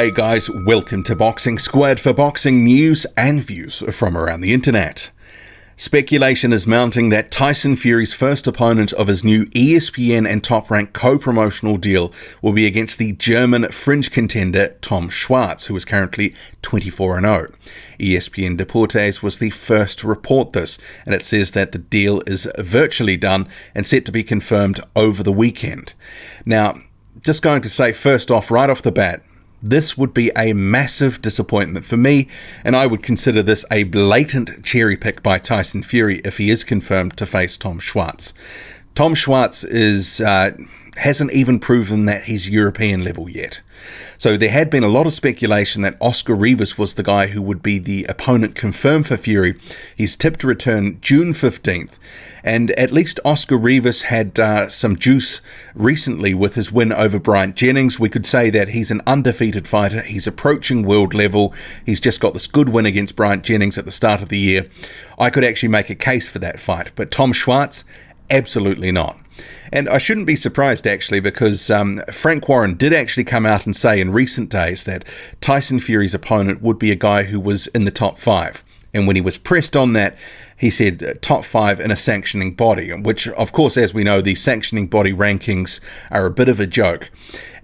Hey guys, welcome to Boxing Squad for boxing news and views from around the internet. Speculation is mounting that Tyson Fury's first opponent of his new ESPN and Top Rank co-promotional deal will be against the German fringe contender Tom Schwarz, who is currently 24-0. ESPN Deportes was the first to report this, and it says that the deal is virtually done and set to be confirmed over the weekend. Now, just going to say first off, right off the bat, this would be a massive disappointment for me, and I would consider this a blatant cherry pick by Tyson Fury if he is confirmed to face Tom Schwarz. Tom Schwarz hasn't even proven that he's European level yet. So there had been a lot of speculation that Revis was the guy who would be the opponent confirmed for Fury. He's tipped to return June 15th. And at least Revis had some juice recently with his win over Bryant Jennings. We could say that he's an undefeated fighter. He's approaching world level. He's just got this good win against Bryant Jennings at the start of the year. I could actually make a case for that fight. But Tom Schwarz, absolutely not. And I shouldn't be surprised, actually, because Frank Warren did actually come out and say in recent days that Tyson Fury's opponent would be a guy who was in the top 5. And when he was pressed on that, he said top 5 in a sanctioning body, which, of course, as we know, the sanctioning body rankings are a bit of a joke.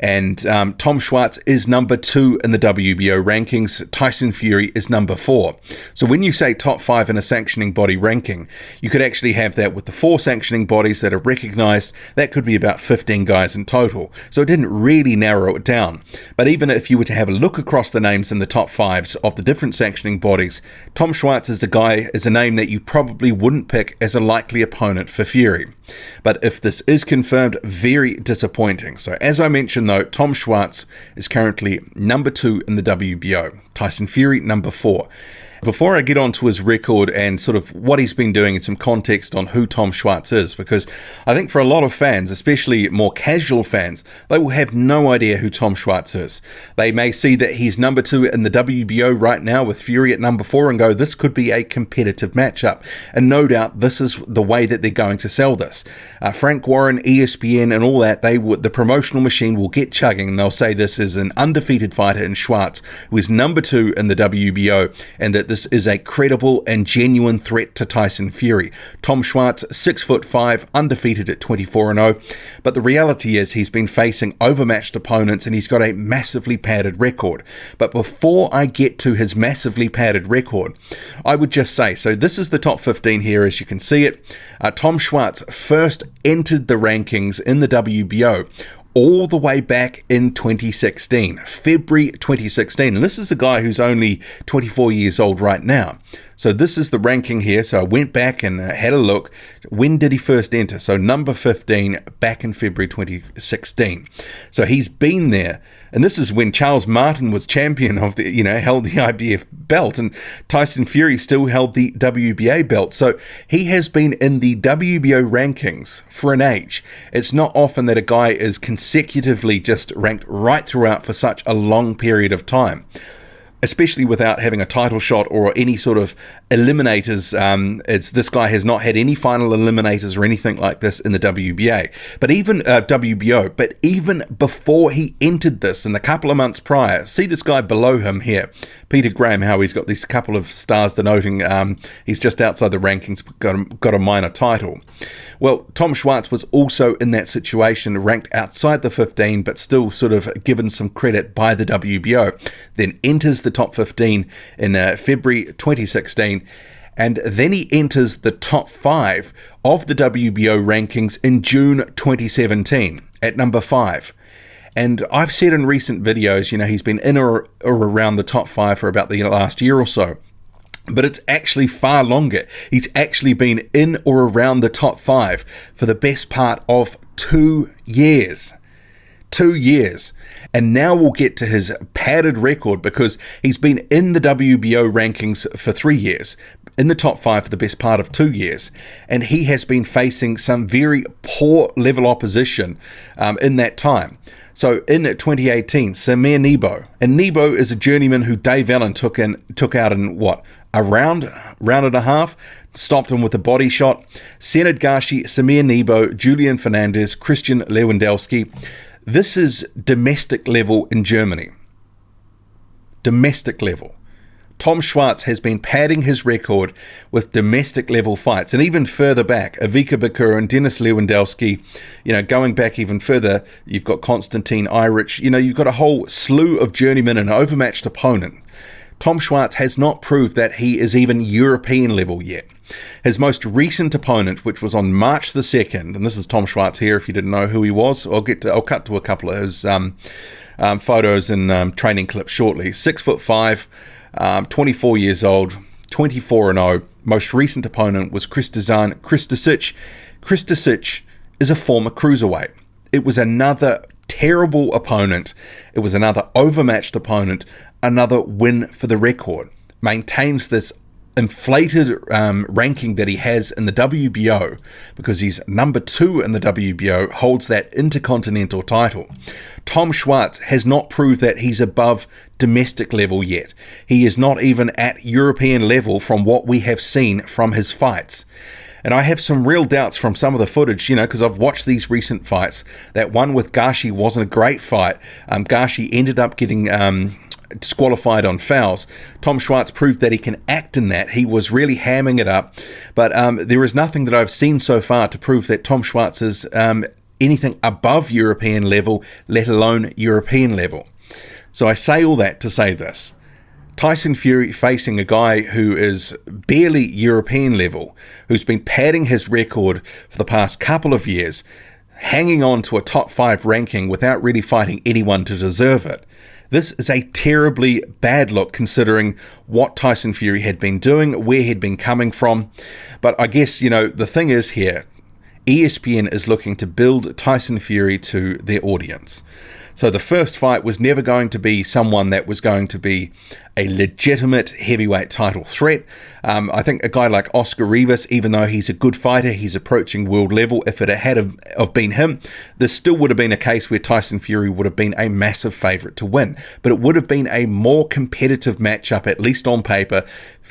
And Tom Schwarz is number 2 in the WBO rankings. Tyson Fury is number 4. So when you say top 5 in a sanctioning body ranking, you could actually have that with the 4 sanctioning bodies that are recognized. That could be about 15 guys in total. So it didn't really narrow it down. But even if you were to have a look across the names in the top 5s of the different sanctioning bodies, Tom Schwarz is a name that you probably wouldn't pick as a likely opponent for Fury. But if this is confirmed, very disappointing. So as I mentioned though, Tom Schwarz is currently number 2 in the WBO. Tyson Fury, number 4. Before I get on to his record and sort of what he's been doing and some context on who Tom Schwarz is, because I think for a lot of fans, especially more casual fans, they will have no idea who Tom Schwarz is. They may see that he's number 2 in the WBO right now with Fury at number 4 and go, this could be a competitive matchup. And no doubt this is the way that they're going to sell this. Frank Warren, ESPN and all that, the promotional machine will get chugging and they'll say this is an undefeated fighter in Schwarz who is number 2 in the WBO and that this is a credible and genuine threat to Tyson Fury. Tom Schwarz, 6'5", undefeated at 24-0, but the reality is he's been facing overmatched opponents and he's got a massively padded record. But before I get to his massively padded record, I would just say, so this is the top 15 here as you can see it. Tom Schwarz first entered the rankings in the WBO all the way back in 2016, February 2016. And this is a guy who's only 24 years old right now. So this is the ranking here. So I went back and had a look. When did he first enter? So number 15 back in February 2016. So he's been there. And this is when Charles Martin was champion of the, held the IBF belt, and Tyson Fury still held the WBA belt. So he has been in the WBO rankings for an age. It's not often that a guy is consecutively just ranked right throughout for such a long period of time, especially without having a title shot or any sort of eliminators. This guy has not had any final eliminators or anything like this in the WBA, but even WBO. But even before he entered this, in the couple of months prior, see this guy below him here, Peter Graham, how he's got these couple of stars denoting he's just outside the rankings, got a minor title. Well, Tom Schwarz was also in that situation, ranked outside the 15, but still sort of given some credit by the WBO. Then enters the top 15 in February 2016, and then he enters the top 5 of the WBO rankings in June 2017 at number 5. And I've said in recent videos, he's been in or around the top 5 for about the last year or so. But it's actually far longer. He's actually been in or around the top 5 for the best part of 2 years. 2 years. And now we'll get to his padded record, because he's been in the WBO rankings for 3 years, in the top 5 for the best part of 2 years. And he has been facing some very poor level opposition in that time. So in 2018, Samir Nebo. And Nebo is a journeyman who Dave Allen took out in a round and a half, stopped him with a body shot. Senad Gashi, Samir Nebo, Julian Fernandez, Christian Lewandowski. This is domestic level in Germany. domestic level. Tom Schwarz has been padding his record with domestic level fights, and even further back, Ivica Bakura and Denis Lewandowski, going back even further, you've got Konstantin Iric, you've got a whole slew of journeymen and overmatched opponent. Tom Schwarz has not proved that he is even European level yet. His most recent opponent, which was on March the 2nd, and this is Tom Schwarz here if you didn't know who he was, I'll cut to a couple of his photos and training clips shortly. 6'5", 24 years old, 24-0. Most recent opponent was Kristizan Kristisic. Kristisic is a former cruiserweight. It was another terrible opponent. It was another overmatched opponent. Another win for the record. Maintains this inflated ranking that he has in the WBO because he's number 2 in the WBO, holds that intercontinental title. Tom Schwarz has not proved that he's above domestic level yet. He is not even at European level from what we have seen from his fights. And I have some real doubts from some of the footage, because I've watched these recent fights. That one with Gashi wasn't a great fight. Gashi ended up getting disqualified on fouls. Tom Schwarz proved that he can act in that. He was really hamming it up. But there is nothing that I've seen so far to prove that Tom Schwarz is anything above European level, let alone European level. So I say all that to say this. Tyson Fury facing a guy who is barely European level, who's been padding his record for the past couple of years, hanging on to a top 5 ranking without really fighting anyone to deserve it. This is a terribly bad look considering what Tyson Fury had been doing, where he'd been coming from. But I guess, the thing is here, ESPN is looking to build Tyson Fury to their audience. So the first fight was never going to be someone that was going to be a legitimate heavyweight title threat. I think a guy like Oscar Revis, even though he's a good fighter, he's approaching world level. If it had have been him, there still would have been a case where Tyson Fury would have been a massive favourite to win. But it would have been a more competitive matchup, at least on paper.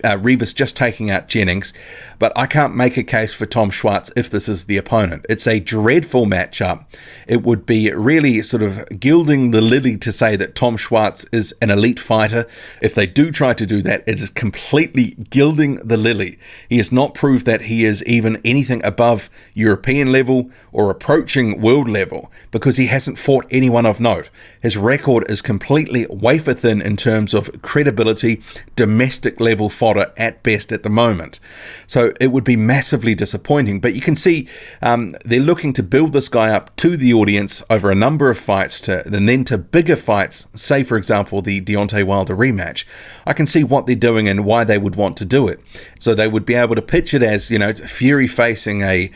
Revis just taking out Jennings. But I can't make a case for Tom Schwarz if this is the opponent. It's a dreadful matchup. It would be really sort of gilding the lily to say that Tom Schwarz is an elite fighter. If they do try to do that, it is completely gilding the lily. He has not proved that he is even anything above European level or approaching world level because he hasn't fought anyone of note. His record is completely wafer thin in terms of credibility, domestic level fodder at best at the moment. So it would be massively disappointing. But you can see they're looking to build this guy up to the audience over a number of fights and then to bigger fights, say for example the Deontay Wilder rematch. I can see what they're doing and why they would want to do it. So they would be able to pitch it as, Fury facing a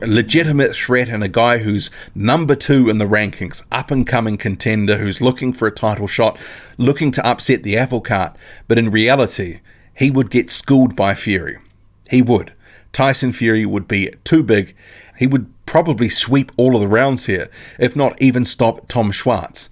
legitimate threat and a guy who's number 2 in the rankings, up and coming contender who's looking for a title shot, looking to upset the apple cart. But in reality, he would get schooled by Fury. He would. Tyson Fury would be too big. He would probably sweep all of the rounds here, if not even stop Tom Schwarz.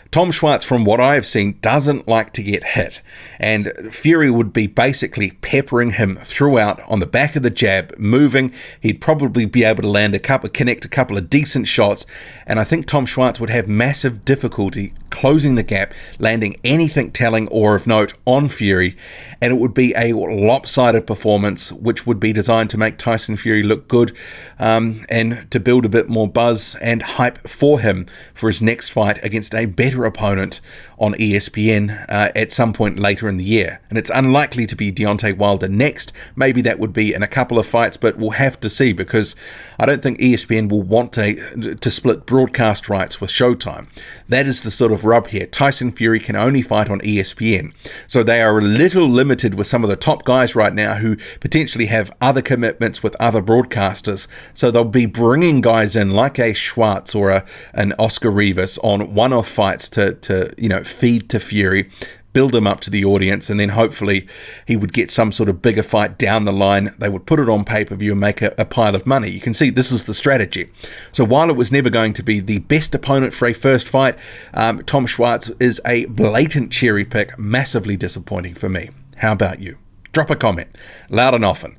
Tom Schwarz, from what I have seen, doesn't like to get hit, and Fury would be basically peppering him throughout on the back of the jab, moving. He'd probably be able to connect a couple of decent shots, and I think Tom Schwarz would have massive difficulty closing the gap, landing anything telling or of note on Fury, and it would be a lopsided performance, which would be designed to make Tyson Fury look good and to build a bit more buzz and hype for him for his next fight against a better opponent on ESPN at some point later in the year. And it's unlikely to be Deontay Wilder next. Maybe that would be in a couple of fights, but we'll have to see, because I don't think ESPN will want to split broadcast rights with Showtime. That is the sort of rub here. Tyson Fury can only fight on ESPN. So they are a little limited with some of the top guys right now who potentially have other commitments with other broadcasters. So they'll be bringing guys in like a Schwartz or an Oscar Revis on one-off fights to feed to Fury, build him up to the audience, and then hopefully he would get some sort of bigger fight down the line. They would put it on pay-per-view and make a pile of money. You can see this is the strategy. So while it was never going to be the best opponent for a first fight, Tom Schwarz is a blatant cherry pick, massively disappointing for me. How about you? Drop a comment, loud and often.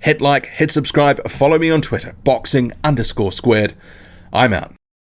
Hit like, hit subscribe, follow me on Twitter, boxing_squared. I'm out.